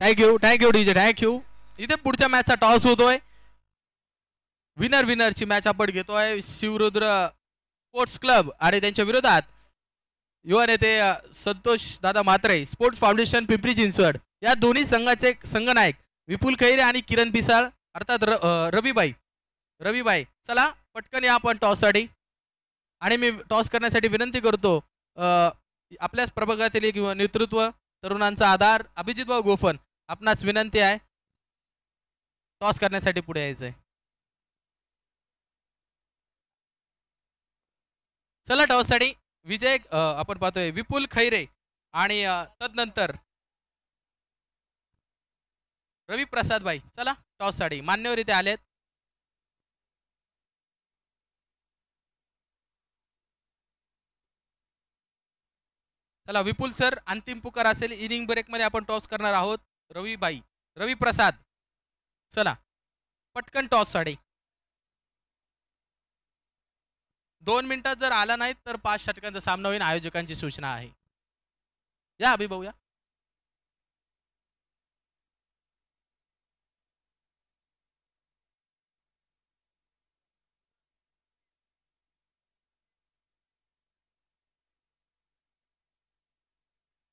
Thank you DJ thank you. इथे पुढच्या मॅचचा toss होतोय. विनरची मॅच आपण घेतोय शिवरुद्र स्पोर्ट्स क्लब आणि त्यांच्या विरोधात युवा नेते संतोष दादा म्हात्रे स्पोर्ट्स फाउंडेशन पिंपरी चिंचवड या दोन्ही संघाचे संघनायक विपुल खैरे आणि किरण पिसाळ अर्थात रविबाई. चला पटकन या आपण टॉससाठी. आणि मी टॉस करण्यासाठी विनंती करतो आपल्याच प्रभागातील एक नेतृत्व तरुणांचा आधार अभिजित भाऊ गोफन आपणास विनंती आहे टॉस करण्यासाठी पुढे यायचंय. चला टॉससाठी विजय आपण पाहतोय विपुल खैरे आणि तदनंतर रवी प्रसाद भाई. चला टॉससाठी मान्यवर इथे आलेत. चला विपुल सर अंतिम पुकार असेल. इनिंग ब्रेक मध्ये आपण टॉस करणार आहोत. रवी प्रसाद चला पटकन टॉस साठी 2 मिनिटात जर आला नाही तर 5 षटकांचा सामना होईल. आयोजकांची सूचना आहे. या अभिभाऊ या.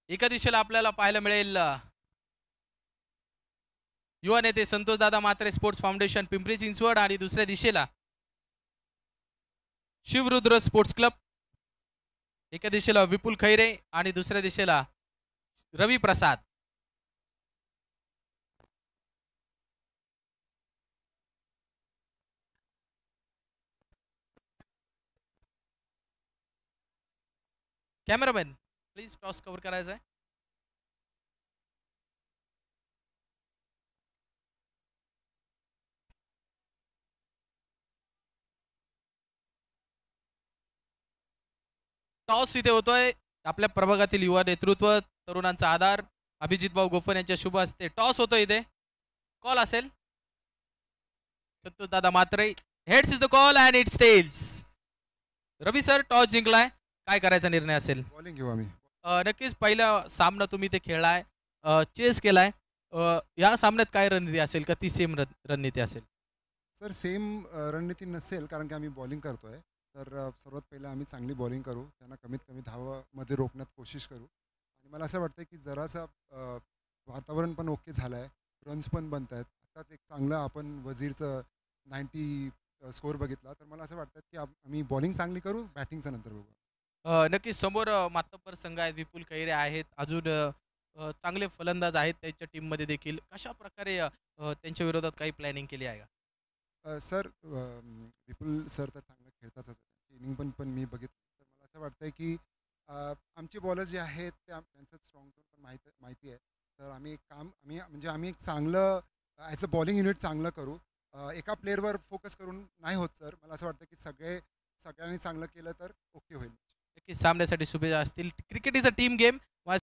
एका दिशेला आपल्याला पाहायला मिळेल युवा नेते संतोष दादा म्हात्रे स्पोर्ट्स फाउंडेशन पिंपरी चिंचवड आणि दुसऱ्या दिशेला शिवरुद्र स्पोर्ट्स क्लब. एका दिशेला विपुल खैरे आणि दुसऱ्या दिशेला रवी प्रसाद. कॅमेरामॅन प्लीज टॉस कव्हर करायचा आहे. टॉस इथे होतोय. आपल्या प्रभागातील युवा नेतृत्व तरुणांचा आधार अभिजित भाऊ गोफन यांच्या शुभ हस्ते टॉस होतोय. इथे कॉल असेल संतोष दादा Mhatre. Heads is the call and it's tails. Ravi sir toss जिंकलाय. काय करायचा निर्णय असेल? बॉलिंग घेऊ आम्ही. नक्कीच पहिला सामना तुम्ही ते खेळलाय चेस केलाय. या सामन्यात काय रणनीती असेल का ती सेम रणनीती असेल? सर सेम रणनीती नसेल कारण की आम्ही बॉलिंग करतोय. तर सर्वात पहिलं आम्ही चांगली बॉलिंग करू. त्यांना कमीत कमी धावामध्ये रोखण्यात कोशिश करू. आणि मला असं वाटतं की जरासा वातावरण पण ओके झालं आहे. रन्स पण बनत आहेत. आताच एक चांगलं आपण वजीरचं 90 स्कोअर बघितला. तर मला असं वाटतं की आम्ही बॉलिंग चांगली करू. बॅटिंगचं नंतर बघू. नक्कीच समोर मातब्बर संघ आहेत. विपुल खैरे आहेत. अजून चांगले फलंदाज आहेत त्यांच्या टीममध्ये देखील. कशा प्रकारे त्यांच्या विरोधात काही प्लॅनिंग केली आहे का? सर विपुल सर तर चांगलं खेळताच. इनिंग पण मी बघितलं. तर मला असं वाटतं की आमचे बॉलर जे आहेत ते त्यांचं स्ट्रॉंग झोन पण माहिती आहे. तर आम्ही एक चांगलं ॲज अ बॉलिंग युनिट चांगलं करू. एका प्लेअरवर फोकस करून नाही होत सर. मला असं वाटतं की सगळ्यांनी चांगलं केलं तर ओके होईल. नक्कीच सामन्यासाठी शुभेच्छा असतील. Cricket is a team game.